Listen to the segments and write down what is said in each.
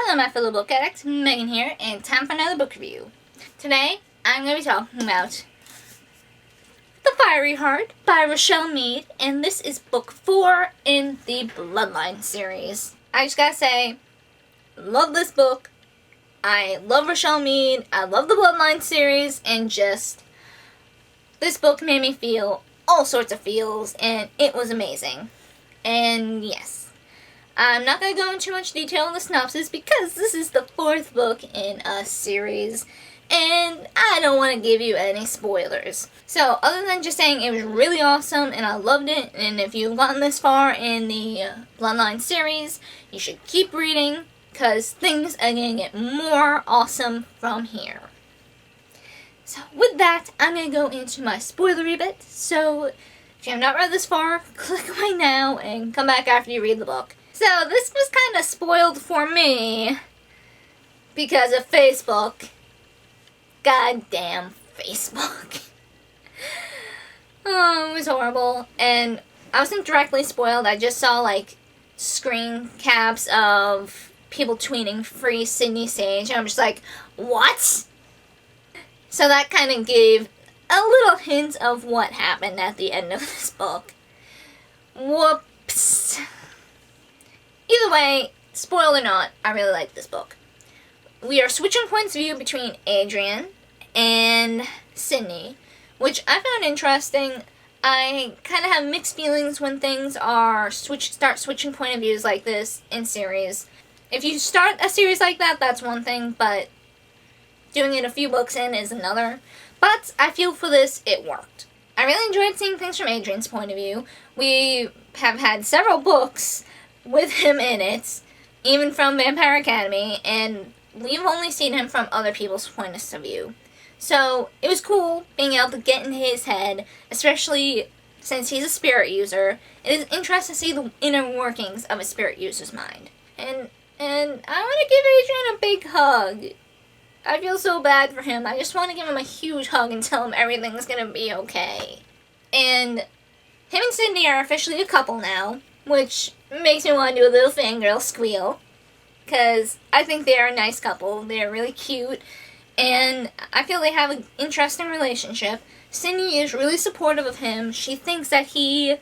Hello my fellow book addicts, Megan here, and time for another book review. Today, I'm going to be talking about The Fiery Heart by Richelle Mead, and this is book 4 in the Bloodline series. I just gotta say, love this book. I love Richelle Mead, I love the Bloodline series, and just, this book made me feel all sorts of feels, and it was amazing. And yes, I'm not going to go into too much detail in the synopsis because this is the 4th book in a series, and I don't want to give you any spoilers. So, other than just saying it was really awesome and I loved it, and if you've gotten this far in the Bloodline series, you should keep reading because things are going to get more awesome from here. So, with that, I'm going to go into my spoilery bit. So, if you have not read this far, click away now and come back after you read the book. So, this was kind of spoiled for me because of Facebook. Goddamn Facebook. Oh, it was horrible. And I wasn't directly spoiled. I just saw, like, screen caps of people tweeting free Sydney Sage. And I'm just like, what? So that kind of gave a little hint of what happened at the end of this book. Whoops. Either way, spoiled or not, I really like this book. We are switching points of view between Adrian and Sydney, which I found interesting. I kind of have mixed feelings when things are start switching point of views like this in series. If you start a series like that, that's one thing, but doing it a few books in is another. But I feel for this, it worked. I really enjoyed seeing things from Adrian's point of view. We have had several books with him in it, even from Vampire Academy, and we've only seen him from other people's points of view. So, it was cool being able to get in his head, especially since he's a spirit user. It is interesting to see the inner workings of a spirit user's mind. And I want to give Adrian a big hug. I feel so bad for him. I just want to give him a huge hug and tell him everything's gonna be okay. And him and Cindy are officially a couple now, which makes me want to do a little fangirl squeal. Because I think they are a nice couple. They're really cute. And I feel they have an interesting relationship. Cindy is really supportive of him. She thinks that he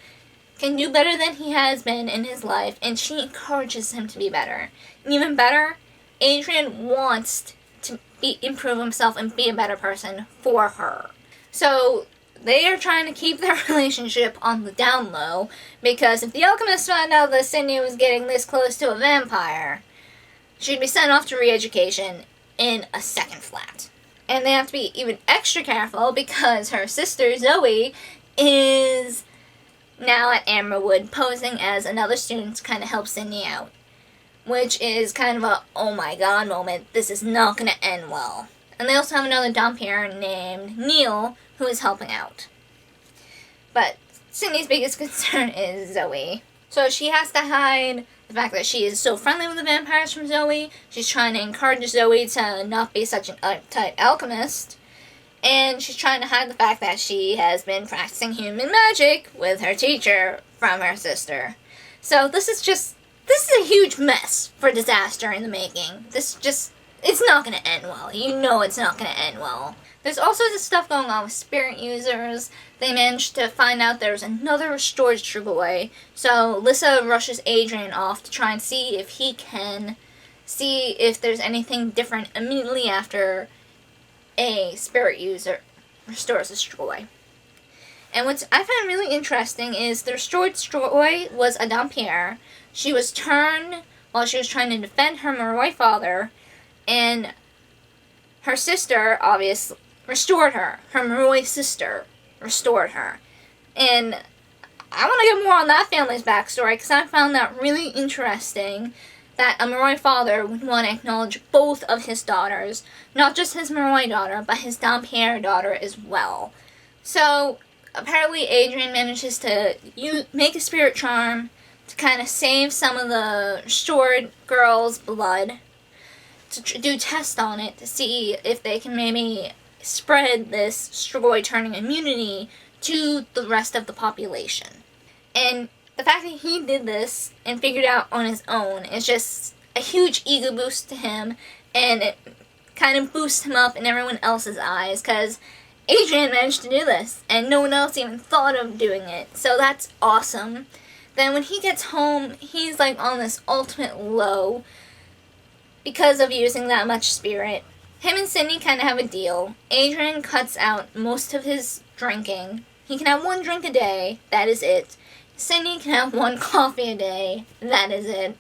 can do better than he has been in his life. And she encourages him to be better. And even better, Adrian wants to improve himself and be a better person for her. So they are trying to keep their relationship on the down low, because if the alchemist found out that Sydney was getting this close to a vampire, she'd be sent off to re-education in a second flat. And they have to be even extra careful because her sister Zoe is now at Amberwood posing as another student to kind of help Sydney out. Which is kind of a, oh my god moment, this is not going to end well. And they also have another Dompier named Neil who is helping out. But Sydney's biggest concern is Zoe. So she has to hide the fact that she is so friendly with the vampires from Zoe. She's trying to encourage Zoe to not be such an uptight alchemist. And she's trying to hide the fact that she has been practicing human magic with her teacher from her sister. So this is a huge mess for disaster in the making. It's not going to end well. You know it's not going to end well. There's all sorts of stuff going on with spirit users. They managed to find out there's another restored Strigoi. So Lissa rushes Adrian off to try and see if he can see if there's anything different immediately after a spirit user restores a Strigoi. And what I found really interesting is the restored Strigoi was a Dompier. She was turned while she was trying to defend her Moroi father, and her sister, obviously, restored her. Her Moroi sister restored her. And I want to get more on that family's backstory, because I found that really interesting, that a Moroi father would want to acknowledge both of his daughters, not just his Moroi daughter, but his Dompier daughter as well. So, apparently Adrian manages to make a spirit charm to kind of save some of the restored girls' blood, to do tests on it to see if they can maybe spread this Strigoi turning immunity to the rest of the population. And the fact that he did this and figured out on his own is just a huge ego boost to him, and it kind of boosts him up in everyone else's eyes, because Adrian managed to do this, and no one else even thought of doing it, so that's awesome. Then when he gets home, he's like on this ultimate low because of using that much spirit. Him and Sydney kind of have a deal. Adrian cuts out most of his drinking. He can have 1 drink a day, that is it. Sydney can have 1 coffee a day, that is it.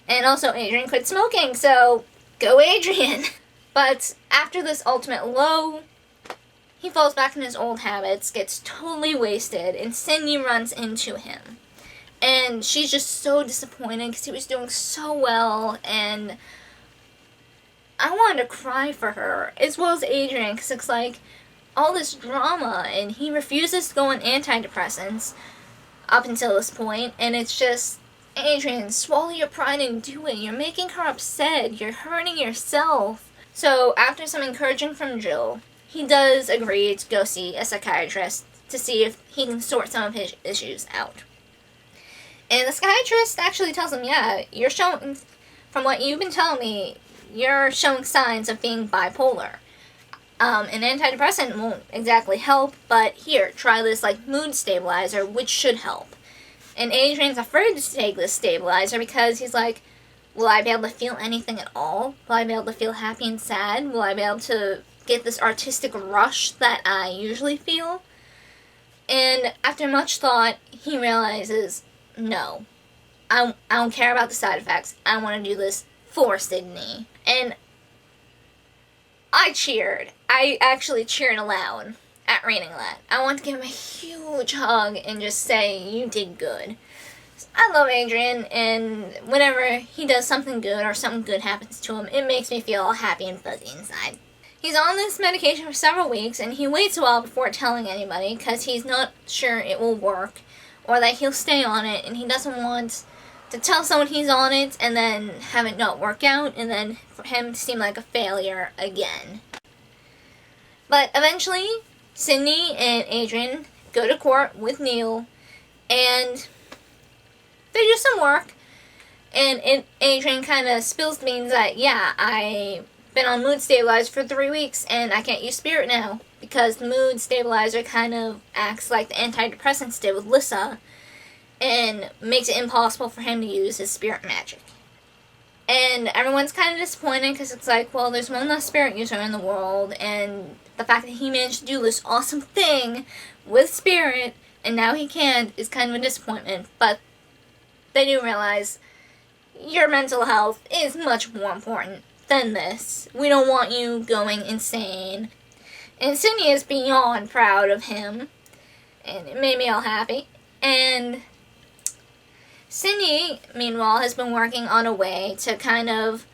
And also Adrian quit smoking, so go Adrian. But after this ultimate low, he falls back in his old habits, gets totally wasted, and Sydney runs into him. And she's just so disappointed because he was doing so well, and I wanted to cry for her, as well as Adrian, because it's like all this drama, and he refuses to go on antidepressants up until this point, and it's just, Adrian, swallow your pride and do it. You're making her upset. You're hurting yourself. So after some encouraging from Jill, he does agree to go see a psychiatrist to see if he can sort some of his issues out. And the psychiatrist actually tells him, yeah, you're showing, from what you've been telling me, you're showing signs of being bipolar. An antidepressant won't exactly help, but here, try this like mood stabilizer, which should help. And Adrian's afraid to take this stabilizer because he's like, will I be able to feel anything at all? Will I be able to feel happy and sad? Will I be able to get this artistic rush that I usually feel? And after much thought, he realizes, no, I don't care about the side effects. I want to do this for Sydney. And I cheered. I actually cheered aloud at reading that. I want to give him a huge hug and just say, you did good. I love Adrian, and whenever he does something good or something good happens to him, it makes me feel all happy and fuzzy inside. He's on this medication for several weeks, and he waits a while before telling anybody because he's not sure it will work or that he'll stay on it, and he doesn't want to tell someone he's on it and then have it not work out and then for him to seem like a failure again. But eventually, Sydney and Adrian go to court with Neil, and they do some work, and Adrian kind of spills the beans that, yeah, I've been on mood stabilizer for 3 weeks and I can't use spirit now because the mood stabilizer kind of acts like the antidepressants did with Lissa and makes it impossible for him to use his spirit magic. And everyone's kind of disappointed because it's like, well, there's one less spirit user in the world, and the fact that he managed to do this awesome thing with spirit and now he can't is kind of a disappointment. But they do realize your mental health is much more important than this. We don't want you going insane. And Sydney is beyond proud of him, and it made me all happy. And Sydney, meanwhile, has been working on a way to kind of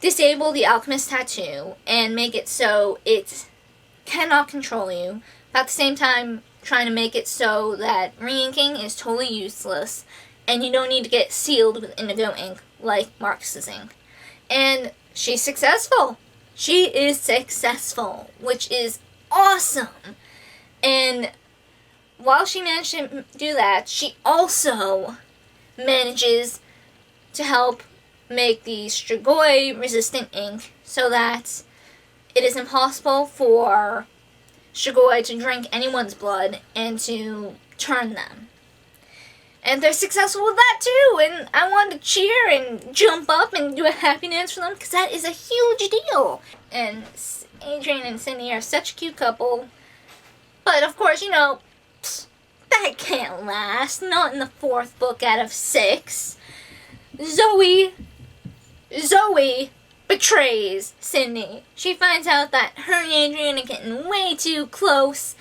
disable the alchemist tattoo and make it so it cannot control you, but at the same time trying to make it so that re-inking is totally useless and you don't need to get sealed with indigo ink like Marcus's ink. And she's successful. She is successful, which is awesome. And while she managed to do that, she also manages to help make the Strigoi resistant ink so that it is impossible for Strigoi to drink anyone's blood and to turn them. And they're successful with that too, and I wanted to cheer and jump up and do a happy dance for them because that is a huge deal. And Adrian and Sydney are such a cute couple, but of course, you know, that can't last, not in the 4th book out of 6. Zoe betrays Sydney. She finds out that her and Adrian are getting way too close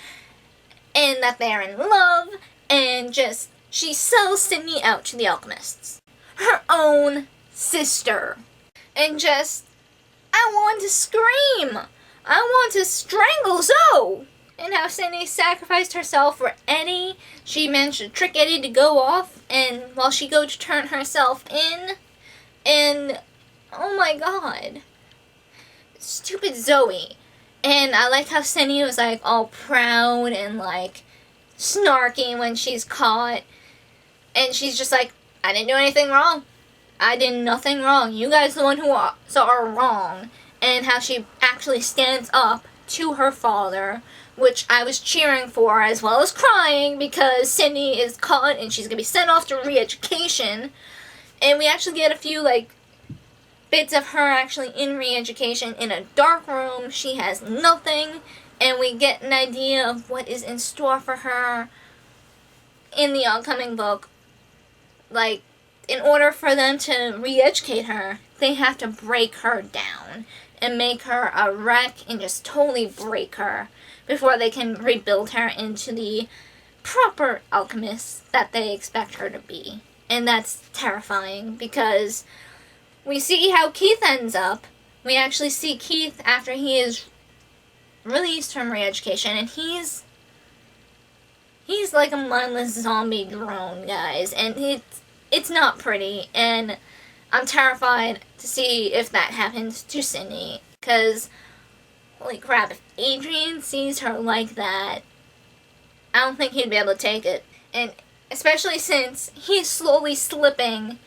and that they're in love, and just she sells Sydney out to the alchemists. Her own sister. And just, I want to scream. I want to strangle Zoe. And how Sydney sacrificed herself for Eddie. She managed to trick Eddie to go off, and while she goes to turn herself in, and oh my god. Stupid Zoe. And I like how Sydney was like all proud and like snarky when she's caught. And she's just like, I didn't do anything wrong. I did nothing wrong. You guys are the one who are wrong. And how she actually stands up to her father, which I was cheering for, as well as crying, because Sydney is caught and she's going to be sent off to re-education. And we actually get a few, like, bits of her actually in re-education in a dark room. She has nothing, and we get an idea of what is in store for her in the upcoming book. Like, in order for them to re-educate her, they have to break her down and make her a wreck and just totally break her before they can rebuild her into the proper alchemist that they expect her to be. And that's terrifying, because we see how Keith ends up. We actually see Keith after he is released from re-education, and he's like a mindless zombie drone, guys, and it's not pretty, and I'm terrified to see if that happens to Sydney, because, holy crap, if Adrian sees her like that, I don't think he'd be able to take it. And especially since he's slowly slipping.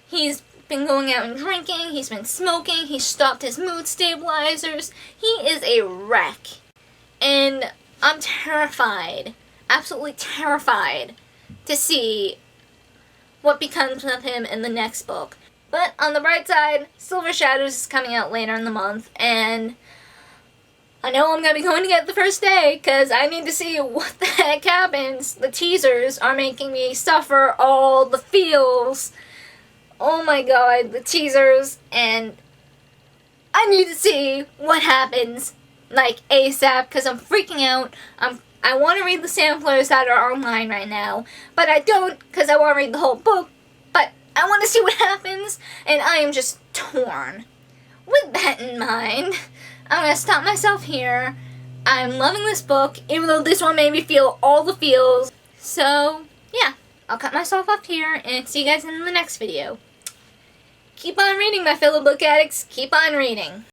He's been going out and drinking, he's been smoking, he's stopped his mood stabilizers. He is a wreck. And I'm terrified, absolutely terrified, to see what becomes of him in the next book. But on the bright side, Silver Shadows is coming out later in the month, and I know I'm going to be going to get it the first day, because I need to see what the heck happens. The teasers are making me suffer all the feels. Oh my god, the teasers, and I need to see what happens, like, ASAP, because I'm freaking out. I want to read the samplers that are online right now, but I don't, because I want to read the whole book, but I want to see what happens, and I am just torn. With that in mind, I'm going to stop myself here. I'm loving this book, even though this one made me feel all the feels. So, yeah, I'll cut myself off here, and see you guys in the next video. Keep on reading, my fellow book addicts. Keep on reading.